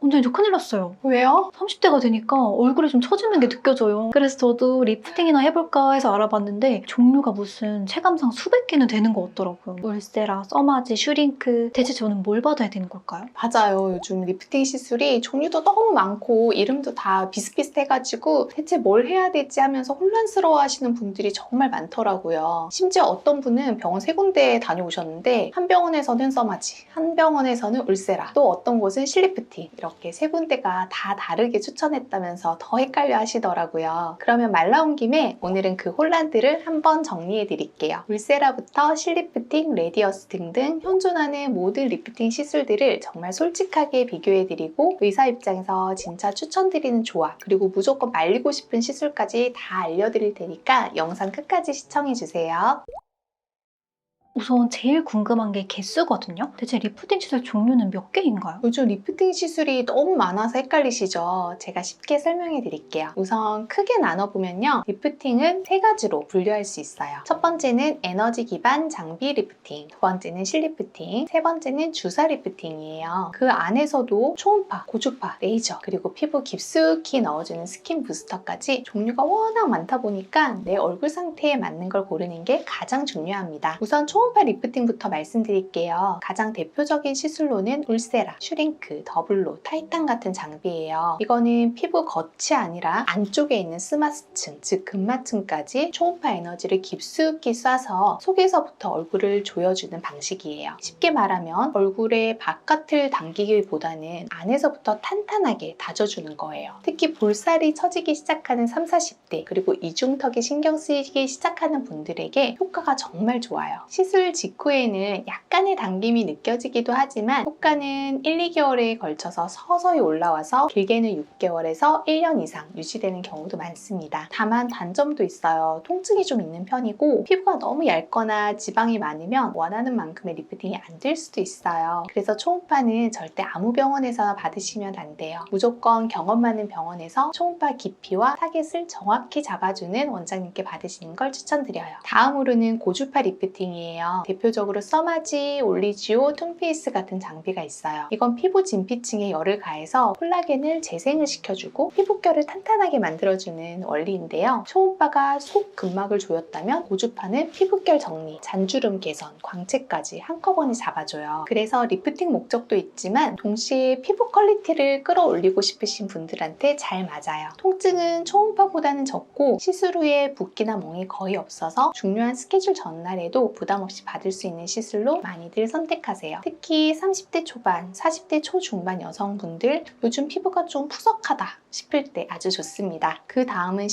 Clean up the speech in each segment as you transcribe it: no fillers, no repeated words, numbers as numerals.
원장님 저 큰일 났어요. 왜요? 30대가 되니까 얼굴이 좀 처지는 게 느껴져요. 그래서 저도 리프팅이나 해볼까 해서 알아봤는데 종류가 무슨 체감상 수백 개는 되는 것 같더라고요. 울세라, 써마지, 슈링크. 대체 저는 뭘 받아야 되는 걸까요? 맞아요. 요즘 리프팅 시술이 종류도 너무 많고 이름도 다 비슷비슷해가지고 대체 뭘 해야 되지 하면서 혼란스러워 하시는 분들이 정말 많더라고요. 심지어 어떤 분은 병원 3군데 다녀오셨는데 한 병원에서는 써마지, 한 병원에서는 울세라, 또 어떤 곳은 실리프팅, 이렇게 3군데가 다 다르게 추천했다면서 더 헷갈려 하시더라고요. 그러면 말 나온 김에 오늘은 그 혼란들을 한번 정리해 드릴게요. 울세라부터 실리프팅, 레디어스 등등 현존하는 모든 리프팅 시술들을 정말 솔직하게 비교해 드리고 의사 입장에서 진짜 추천드리는 조합, 그리고 무조건 말리고 싶은 시술까지 다 알려드릴 테니까 영상 끝까지 시청해 주세요. 우선 제일 궁금한 게 개수거든요. 대체 리프팅 시술 종류는 몇 개인가요? 요즘 리프팅 시술이 너무 많아서 헷갈리시죠? 제가 쉽게 설명해 드릴게요. 우선 크게 나눠보면요. 리프팅은 3가지로 분류할 수 있어요. 첫 번째는 에너지 기반 장비 리프팅, 두 번째는 실리프팅, 세 번째는 주사 리프팅이에요. 그 안에서도 초음파, 고주파, 레이저, 그리고 피부 깊숙이 넣어주는 스킨 부스터까지 종류가 워낙 많다 보니까 내 얼굴 상태에 맞는 걸 고르는 게 가장 중요합니다. 우선 초음파 리프팅부터 말씀드릴게요. 가장 대표적인 시술로는 울세라, 슈링크, 더블로, 타이탄 같은 장비예요. 이거는 피부 겉이 아니라 안쪽에 있는 스마스층, 즉 근막층까지 초음파 에너지를 깊숙이 쏴서 속에서부터 얼굴을 조여주는 방식이에요. 쉽게 말하면 얼굴의 바깥을 당기기보다는 안에서부터 탄탄하게 다져주는 거예요. 특히 볼살이 처지기 시작하는 30, 40대 그리고 이중턱이 신경 쓰이기 시작하는 분들에게 효과가 정말 좋아요. 시술 직후에는 약간의 당김이 느껴지기도 하지만 효과는 1, 2개월에 걸쳐서 서서히 올라와서 길게는 6개월에서 1년 이상 유지되는 경우도 많습니다. 다만 단점도 있어요. 통증이 좀 있는 편이고 피부가 너무 얇거나 지방이 많으면 원하는 만큼의 리프팅이 안 될 수도 있어요. 그래서 초음파는 절대 아무 병원에서 받으시면 안 돼요. 무조건 경험 많은 병원에서 초음파 깊이와 타겟을 정확히 잡아주는 원장님께 받으시는 걸 추천드려요. 다음으로는 고주파 리프팅이에요. 대표적으로 써마지, 올리지오, 툰페이스 같은 장비가 있어요. 이건 피부 진피층에 열을 가해서 콜라겐을 재생을 시켜주고 피부결을 탄탄하게 만들어주는 원리인데요. 초음파가 속 근막을 조였다면 고주파는 피부결 정리, 잔주름 개선, 광채까지 한꺼번에 잡아줘요. 그래서 리프팅 목적도 있지만 동시에 피부 퀄리티를 끌어올리고 싶으신 분들한테 잘 맞아요. 통증은 초음파보다는 적고 시술 후에 붓기나 멍이 거의 없어서 중요한 스케줄 전날에도 부담 없이 받을 수 있는 시술로 많이들 선택하세요. 특히 30대 초반, 40대 초중반 여성분들 요즘 피부가 좀 푸석하다 싶을 때 아주 좋습니다. 그 다음은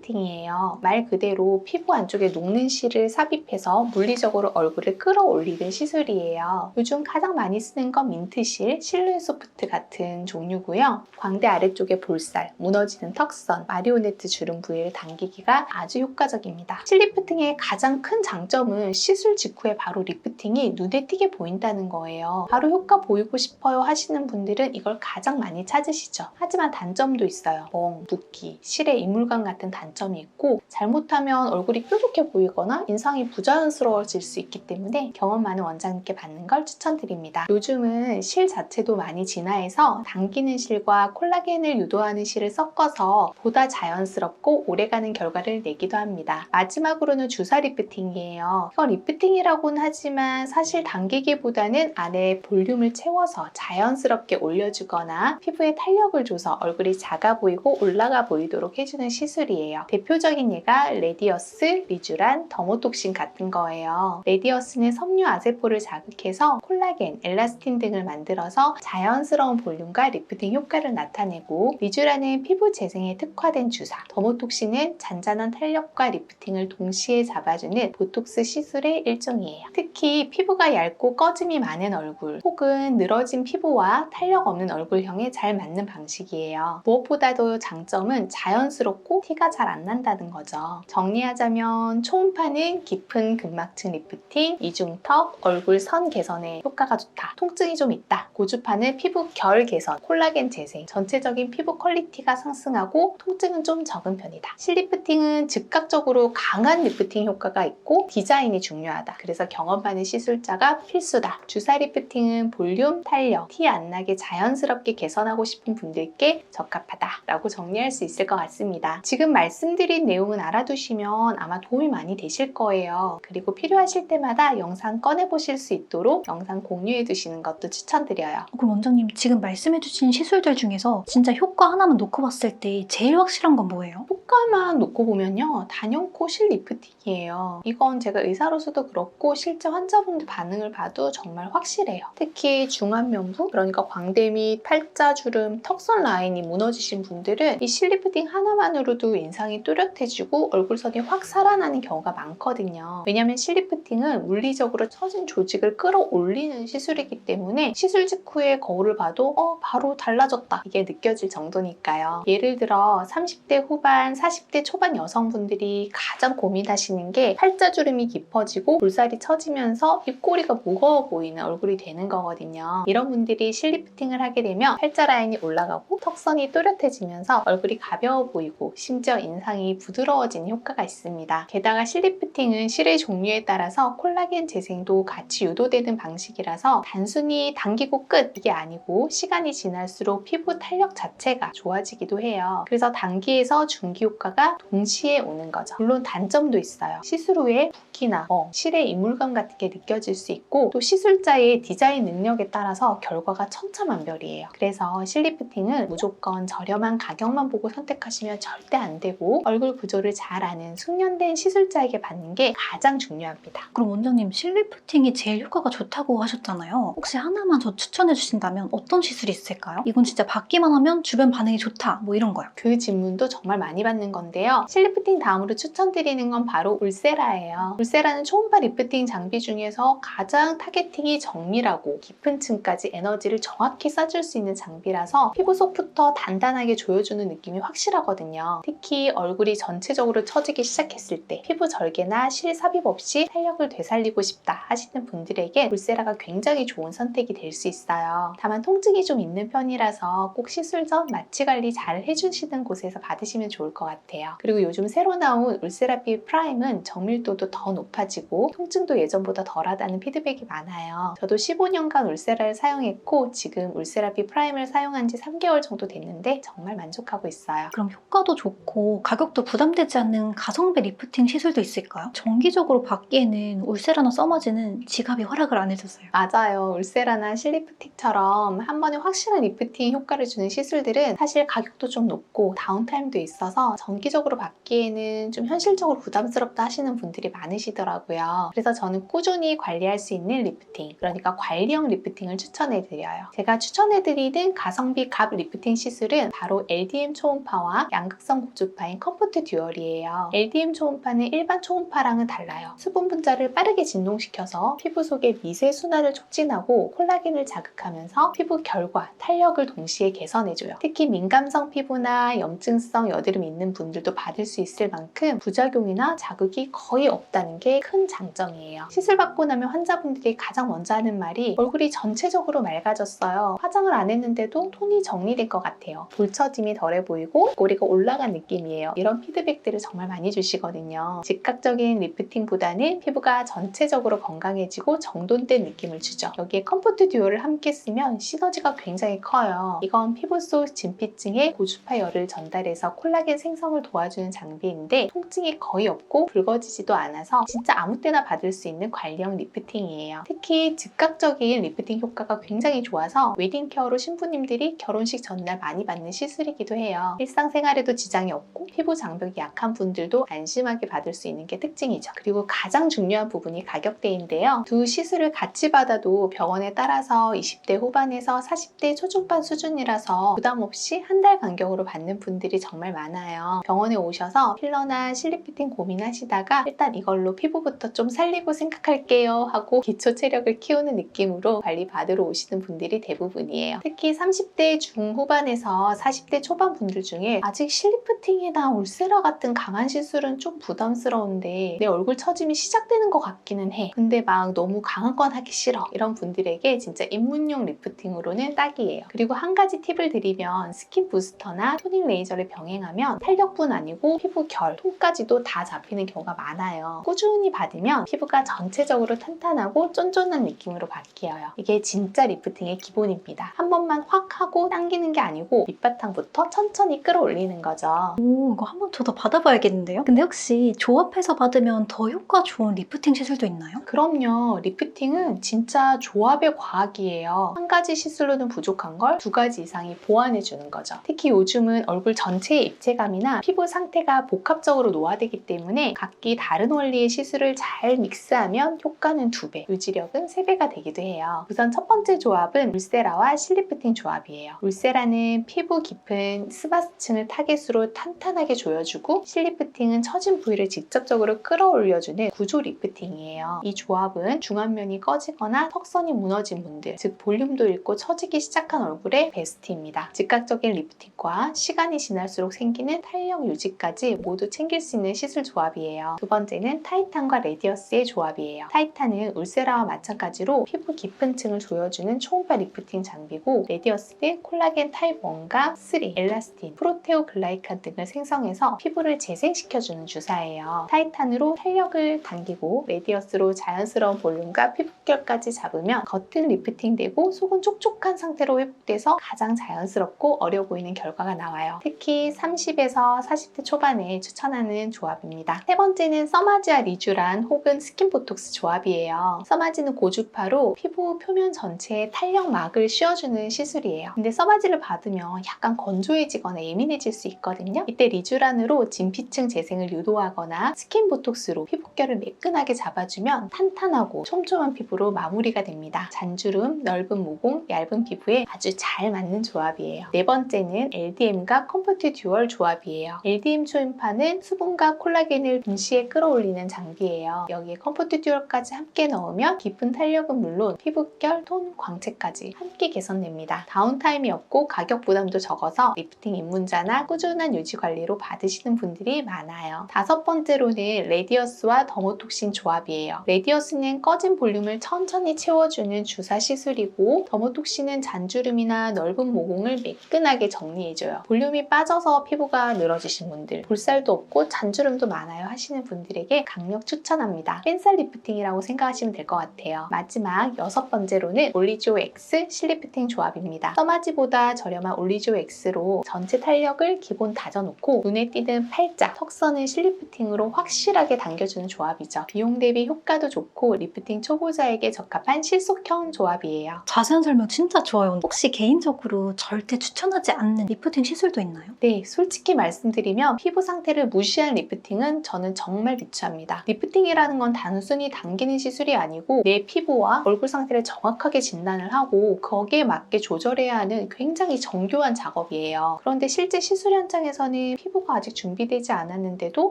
실리프팅이에요. 말 그대로 피부 안쪽에 녹는 실을 삽입해서 물리적으로 얼굴을 끌어올리는 시술이에요. 요즘 가장 많이 쓰는 건 민트실, 실루엣 소프트 같은 종류고요. 광대 아래쪽에 볼살, 무너지는 턱선, 마리오네트 주름 부위를 당기기가 아주 효과적입니다. 실리프팅의 가장 큰 장점은 시술 직후에 바로 리프팅이 눈에 띄게 보인다는 거예요. 바로 효과 보이고 싶어요 하시는 분들은 이걸 가장 많이 찾으시죠. 하지만 단점도 있어요. 멍, 붓기, 실의 이물감 같은 단점이 있고 잘못하면 얼굴이 뾰족해 보이거나 인상이 부자연스러워질 수 있기 때문에 경험 많은 원장님께 받는 걸 추천드립니다. 요즘은 실 자체도 많이 진화해서 당기는 실과 콜라겐을 유도하는 실을 섞어서 보다 자연스럽고 오래가는 결과를 내기도 합니다. 마지막으로는 주사 리프팅이에요. 이건 리프팅이라고는 하지만 사실 당기기보다는 안에 볼륨을 채워서 자연스럽게 올려주거나 피부에 탄력을 줘서 얼굴이 작아 보이고 올라가 보이도록 해주는 시술이에요. 대표적인 예가 레디어스, 리쥬란, 더모톡신 같은 거예요. 레디어스는 섬유 아세포를 자극해서 콜라겐, 엘라스틴 등을 만들어서 자연스러운 볼륨과 리프팅 효과를 나타내고 리쥬란은 피부 재생에 특화된 주사, 더모톡신은 잔잔한 탄력과 리프팅을 동시에 잡아주는 보톡스 시술의 일종이에요. 특히 피부가 얇고 꺼짐이 많은 얼굴 혹은 늘어진 피부와 탄력 없는 얼굴형에 잘 맞는 방식이에요. 무엇보다도 장점은 자연스럽고 티가 잘 안 난다는 거죠. 정리하자면 초음파는 깊은 근막층 리프팅, 이중턱, 얼굴 선 개선에 효과가 좋다. 통증이 좀 있다. 고주파는 피부 결 개선, 콜라겐 재생, 전체적인 피부 퀄리티가 상승하고 통증은 좀 적은 편이다. 실리프팅은 즉각적으로 강한 리프팅 효과가 있고 디자인이 중요하다. 있습니다. 그래서 경험하는 시술자가 필수다. 주사 리프팅은 볼륨, 탄력, 티 안 나게 자연스럽게 개선하고 싶은 분들께 적합하다라고 정리할 수 있을 것 같습니다. 지금 말씀드린 내용은 알아두시면 아마 도움이 많이 되실 거예요. 그리고 필요하실 때마다 영상 꺼내보실 수 있도록 영상 공유해 두시는 것도 추천드려요. 그럼 원장님 지금 말씀해주신 시술들 중에서 진짜 효과 하나만 놓고 봤을 때 제일 확실한 건 뭐예요? 효과만 놓고 보면요, 단연코 실 리프팅이에요. 이건 제가 의사로서도 그렇고 실제 환자분들 반응을 봐도 정말 확실해요. 특히 중안면부, 그러니까 광대 및 팔자주름, 턱선 라인이 무너지신 분들은 이 실 리프팅 하나만으로도 인상이 또렷해지고 얼굴선이 확 살아나는 경우가 많거든요. 왜냐하면 실 리프팅은 물리적으로 처진 조직을 끌어올리는 시술이기 때문에 시술 직후에 거울을 봐도 바로 달라졌다, 이게 느껴질 정도니까요. 예를 들어 30대 후반, 40대 초반 여성분들이 가장 고민하시는 게 팔자주름이 깊어지고 볼살이 처지면서 입꼬리가 무거워 보이는 얼굴이 되는 거거든요. 이런 분들이 실 리프팅을 하게 되면 팔자 라인이 올라가고 턱선이 또렷해지면서 얼굴이 가벼워 보이고 심지어 인상이 부드러워지는 효과가 있습니다. 게다가 실 리프팅은 실의 종류에 따라서 콜라겐 재생도 같이 유도되는 방식이라서 단순히 당기고 끝, 이게 아니고 시간이 지날수록 피부 탄력 자체가 좋아지기도 해요. 그래서 단기에서 중기 효과가 동시에 오는 거죠. 물론 단점도 있어요. 시술 후에 붓기나 실의 이물감 같은 게 느껴질 수 있고, 또 시술자의 디자인 능력에 따라서 결과가 천차만별이에요. 그래서 실 리프팅은 무조건 저렴한 가격만 보고 선택하시면 절대 안 되고, 얼굴 구조를 잘 아는 숙련된 시술자에게 받는 게 가장 중요합니다. 그럼 원장님 실 리프팅이 제일 효과가 좋다고 하셨잖아요. 혹시 하나만 더 추천해 주신다면 어떤 시술이 있을까요? 이건 진짜 받기만 하면 주변 반응이 좋다, 뭐 이런 거요. 그 질문도 정말 많이 받는 건데요. 실 리프팅 다음으로 추천드리는 건 바로 울세라예요. 울세라는 초음파 리프팅 장비 중에서 가장 타겟팅이 정밀하고 깊은 층까지 에너지를 정확히 쏴줄 수 있는 장비라서 피부 속부터 단단하게 조여주는 느낌이 확실하거든요. 특히 얼굴이 전체적으로 처지기 시작했을 때 피부 절개나 실 삽입 없이 탄력을 되살리고 싶다 하시는 분들에게 울세라가 굉장히 좋은 선택이 될 수 있어요. 다만 통증이 좀 있는 편이라서 꼭 시술 전 마취 관리 잘 해주시는 곳에서 받으시면 좋을 것 같아요. 그리고 요즘 새로 나온 울세라피 프라임은 정밀도도 더 높아지고 통증도 예전보다 덜하다는 피드백이 많아요. 저도 15년간 울세라를 사용했고 지금 울세라피 프라임을 사용한 지 3개월 정도 됐는데 정말 만족하고 있어요. 그럼 효과도 좋고 가격도 부담되지 않는 가성비 리프팅 시술도 있을까요? 정기적으로 받기에는 울세라나 써마지는 지갑이 허락을 안 해줬어요. 맞아요. 울세라나 실 리프팅처럼 한 번에 확실한 리프팅 효과를 주는 시술들은 사실 가격도 좀 높고 다운타임도 있어서 정기적으로 받기에는 좀 현실적으로 부담스럽다 하시는 분들이 많으시더라고요. 그래서 저는 꾸준히 관리할 수 있는 리프팅, 그러니까 관리형 리프팅을 추천해드려요. 제가 추천해드리는 가성비 갑 리프팅 시술은 바로 LDM 초음파와 양극성 고주파인 컴포트 듀얼이에요. LDM 초음파는 일반 초음파랑은 달라요. 수분 분자를 빠르게 진동시켜서 피부 속의 미세 순환을 촉진하고 콜라겐을 자극하면서 피부 결과, 탄력을 동시에 개선해줘요. 특히 민감성 피부나 염증성 여드름 있는 분들도 받을 수 있을 만큼 부작용이나 자극이 거의 없다는 게 큰 장점이에요. 시술 받고 나면 환자분들이 가장 먼저 하는 말이 얼굴이 전체적으로 맑아졌어요. 화장을 안 했는데도 톤이 정리된 것 같아요. 돌처짐이 덜해 보이고 꼬리가 올라간 느낌이에요. 이런 피드백들을 정말 많이 주시거든요. 즉각적인 리프팅보다는 피부가 전체적으로 건강해지고 정돈된 느낌을 주죠. 여기에 컴포트 듀오를 함께 쓰면 시너지가 굉장히 커요. 이건 피부 속 진피층에 고주파 열을 전달해서 콜라겐 생성을 도와주는 장비인데 통증이 거의 없고 붉어지지도 않아서 진짜 아무 때나 받을 수 있는 관리형 리프팅이에요. 특히 즉각적인 리프팅 효과가 굉장히 좋아서 웨딩 케어로 신부님들이 결혼식 전날 많이 받는 시술이기도 해요. 일상생활에도 지장이 없고 피부 장벽이 약한 분들도 안심하게 받을 수 있는 게 특징이죠. 그리고 가장 중요한 부분이 가격대인데요. 두 시술을 같이 받아도 병원에 따라서 20대 후반에서 40대 초중반 수준이라서 부담 없이 한 달 간격으로 받는 분들이 정말 많아요. 병원에 오셔서 필러나 실리피팅 고민하시다가 일단 이걸로 피부부터 좀 살리고 생각할게요 하고 기초 체력을 키우는 느낌으로 관리 받으러 오시는 분들이 대부분이에요. 특히 30대 중후반에서 40대 초반 분들 중에 아직 실리프팅이나 울세라 같은 강한 시술은 좀 부담스러운데 내 얼굴 처짐이 시작되는 것 같기는 해. 근데 막 너무 강한 건 하기 싫어. 이런 분들에게 진짜 입문용 리프팅으로는 딱이에요. 그리고 한 가지 팁을 드리면 스킨 부스터나 토닝 레이저를 병행하면 탄력뿐 아니고 피부 결, 톤까지도 다 잡히는 경우가 많아요. 꾸준히 받으면 피부가 전체적으로 탄탄하고 쫀쫀한 느낌으로 바뀌어요. 이게 진짜 리프팅의 기본입니다. 한 번만 확 하고 당기는 게 아니고 밑바탕부터 천천히 끌어올리는 거죠. 오, 이거 한번 저도 받아봐야겠는데요? 근데 혹시 조합해서 받으면 더 효과 좋은 리프팅 시술도 있나요? 그럼요. 리프팅은 진짜 조합의 과학이에요. 한 가지 시술로는 부족한 걸 두 가지 이상이 보완해 주는 거죠. 특히 요즘은 얼굴 전체의 입체감이나 피부 상태가 복합적으로 노화되기 때문에 각기 다른 원리의 시술을 잘 믹스하면 효과는 2배, 유지력은 3배가 되기도 해요. 우선 첫 번째 조합은 울세라와 실리프팅 조합이에요. 울세라는 피부 깊은 스바스층을 타겟으로 탄탄하게 조여주고, 실리프팅은 처진 부위를 직접적으로 끌어올려주는 구조 리프팅이에요. 이 조합은 중안면이 꺼지거나 턱선이 무너진 분들, 즉 볼륨도 잃고 처지기 시작한 얼굴의 베스트입니다. 즉각적인 리프팅과 시간이 지날수록 생기는 탄력 유지까지 모두 챙길 수 있는 시술 조합이에요. 두 번째는 타이탄과 레디어스의 조합이에요. 타이탄은 울세라와 마찬가지로 피부 깊은 층을 조여주는 초음파 리프팅 장비고, 레디어스는 콜라겐 타입 1과 3, 엘라스틴, 프로테오글라이칸 등을 생성해서 피부를 재생시켜주는 주사예요. 타이탄으로 탄력을 당기고 레디어스로 자연스러운 볼륨과 피부결까지 잡으면 겉은 리프팅되고 속은 촉촉한 상태로 회복돼서 가장 자연스럽고 어려 보이는 결과가 나와요. 특히 30에서 40대 초반에 추천하는 조합입니다. 세 번째는 써마지와 리쥬란 혹은 스킨보톡스 조합이에요. 써마지는 고주파로 피부 표면 전체에 탄력막을 씌워주는 시술이에요. 근데 써마지를 받으면 약간 건조해지거나 예민해질 수 있거든요. 이때 리쥬란으로 진피층 재생을 유도하거나 스킨보톡스로 피부결을 매끈하게 잡아주면 탄탄하고 촘촘한 피부로 마무리가 됩니다. 잔주름, 넓은 모공, 얇은 피부에 아주 잘 맞는 조합이에요. 네 번째는 LDM과 컴포트 듀얼 조합이에요. LDM 초음파는 수분과 콜라겐을 동시에 끌어올리는 장비예요. 여기에 컴포트 듀얼까지 함께 넣으면 깊은 탄력은 물론 피부결, 톤, 광채까지 함께 개선됩니다. 다운타임이 없고 가격 부담도 적어서 리프팅 입문자나 꾸준한 유지 관리로 받으시는 분들이 많아요. 다섯 번째로는 레디어스와 더모톡신 조합이에요. 레디어스는 꺼진 볼륨을 천천히 채워주는 주사 시술이고, 더모톡신은 잔주름이나 넓은 모공을 매끈하게 정리해줘요. 볼륨이 빠져서 피부가 늘어지신 분들, 볼살도 없고 잔주름도 많아요 하시는 분들에게 강력 추천합니다. 뺀살 리프팅이라고 생각하시면 될 것 같아요. 마지막 여섯 번째로는 올리지오 X 실리프팅 조합입니다. 써마지보다 저렴한 올리지오 X로 전체 탄력을 기본 다져놓고 눈에 띄는 팔자, 턱선을 실리프팅으로 확실하게 당겨주는 조합이죠. 비용 대비 효과도 좋고 리프팅 초보자에게 적합한 실속형 조합이에요. 자세한 설명 진짜 좋아요. 혹시 개인적으로 절대 추천하지 않는 리프팅 시술도 있나요? 네, 솔직히 말씀드리면 피부 상태를 무시한 리프팅은 저는 정말 비추합니다. 리프팅이라는 건 단순히 당기는 시술이 아니고 내 피부와 얼굴 상태를 정확하게 진단을 하고 거기에 맞게 조절해야 하는 굉장히 정교한 작업이에요. 그런데 실제 시술 현장에서는 피부가 아직 준비되지 않았는데도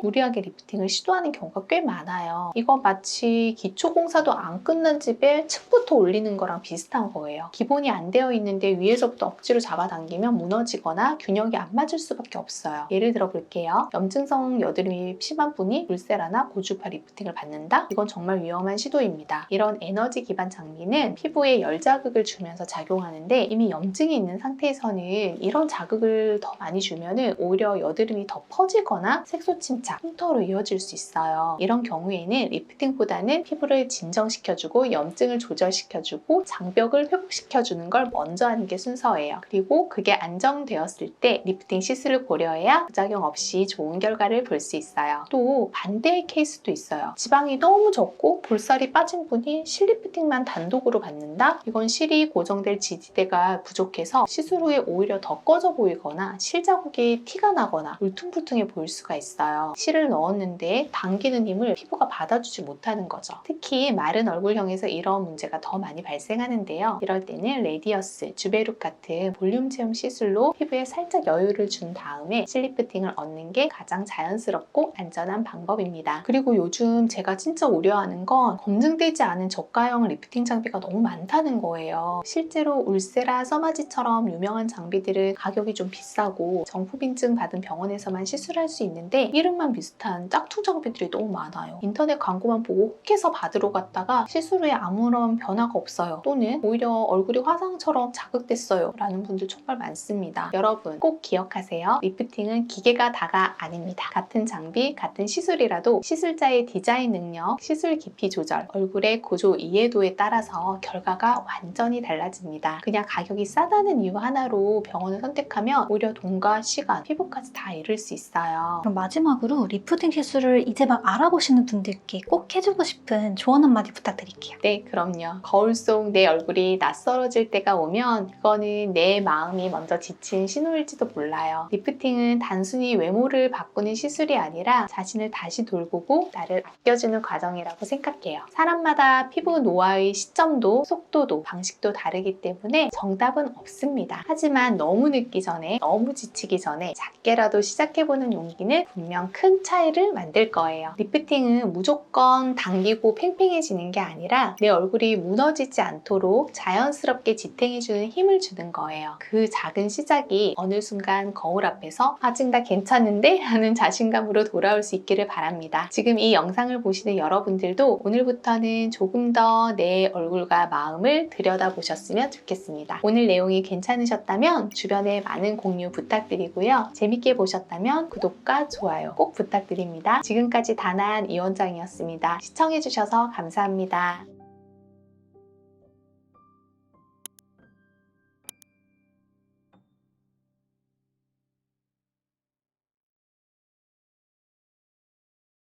무리하게 리프팅을 시도하는 경우가 꽤 많아요. 이거 마치 기초공사도 안 끝난 집에 층부터 올리는 거랑 비슷한 거예요. 기본이 안 되어 있는데 위에서부터 억지로 잡아당기면 무너지거나 균형이 안 맞을 수밖에 없어요. 예를 들어 볼게요. 염증성 여드름이 심한 분이 울세라나 고주파 리프팅을 받는다? 이건 정말 위험한 시도입니다. 이런 에너지 기반 장비는 피부에 열 자극을 주면서 작용하는데, 이미 염증이 있는 상태에서는 이런 자극을 더 많이 주면은 오히려 여드름이 더 퍼지거나 색소 침착, 흉터로 이어질 수 있어요. 이런 경우에는 리프팅보다는 피부를 진정시켜주고 염증을 조절시켜주고 장벽을 회복시켜주는 걸 먼저 하는 게 순서예요. 그리고 그게 안정되었을 때 리프팅 시술을 고려해야 부작용 없이 좋은 결과를 볼 수 있어요. 또 반대의 케이스도 있어요. 지방이 너무 적고 볼살이 빠진 분이 실리프팅만 단독으로 받는다? 이건 실이 고정될 지지대가 부족해서 시술 후에 오히려 더 꺼져 보이거나 실자국이 티가 나거나 울퉁불퉁해 보일 수가 있어요. 실을 넣었는데 당기는 힘을 피부가 받아주지 못하는 거죠. 특히 마른 얼굴형에서 이런 문제가 더 많이 발생하는데요. 이럴 때는 레디어스, 주베룩 같은 볼륨 체험 시술로 피부에 살짝 여유를 준 다음에 실리프팅을 얻는 게 가장 자연스럽고 안전한 방법입니다. 그리고 요즘 제가 진짜 우려하는 건 검증되지 않은 저가형 리프팅 장비가 너무 많다는 거예요. 실제로 울세라, 써마지처럼 유명한 장비들은 가격이 좀 비싸고 정품 인증 받은 병원에서만 시술할 수 있는데 이름만 비슷한 짝퉁 장비들이 너무 많아요. 인터넷 광고만 보고 혹해서 받으러 갔다가 시술 후에 아무런 변화가 없어요. 또는 오히려 얼굴이 화상처럼 자극됐어요 라는 분들 정말 많습니다. 여러분 꼭 기억하세요. 리프팅은 기계가 다가 아닙니다. 같은 장비, 같은 시술이라도 시술자의 디자인 능력, 시술 깊이 조절, 얼굴의 구조 이해도에 따라서 결과가 완전히 달라집니다. 그냥 가격이 싸다는 이유 하나로 병원을 선택하면 오히려 돈과 시간, 피부까지 다 잃을 수 있어요. 그럼 마지막으로 리프팅 시술을 이제 막 알아보시는 분들께 꼭 해주고 싶은 조언 한마디 부탁드릴게요. 네, 그럼요. 거울 속 내 얼굴이 낯설어질 때가 오면 그거는 내 마음이 먼저 지친 신호일지도 몰라요. 리프팅은 단순히 외모를 바꾸는 시술이 아니라 자신을 다시 돌보고 나를 아껴주는 과정이라고 생각해요. 사람마다 피부 노화의 시점도, 속도도, 방식도 다르기 때문에 정답은 없습니다. 하지만 너무 늦기 전에, 너무 지치기 전에 작게라도 시작해보는 용기는 분명 큰 차이를 만들 거예요. 리프팅은 무조건 당기고 팽팽해지는 게 아니라 내 얼굴이 무너지지 않도록 자연스럽게 지탱해주는 힘을 주는 거예요. 그 작은 시작이 어느 순간 거울 앞에서 아직 나 괜찮은데? 하는 자신감으로 돌아올 수 있기를 바랍니다. 지금 이 영상을 보시는 여러분들도 오늘부터는 조금 더 내 얼굴과 마음을 들여다보셨으면 좋겠습니다. 오늘 내용이 괜찮으셨다면 주변에 많은 공유 부탁드리고요. 재밌게 보셨다면 구독과 좋아요 꼭 부탁드립니다. 지금까지 다나한 이원장이었습니다. 시청해주셔서 감사합니다.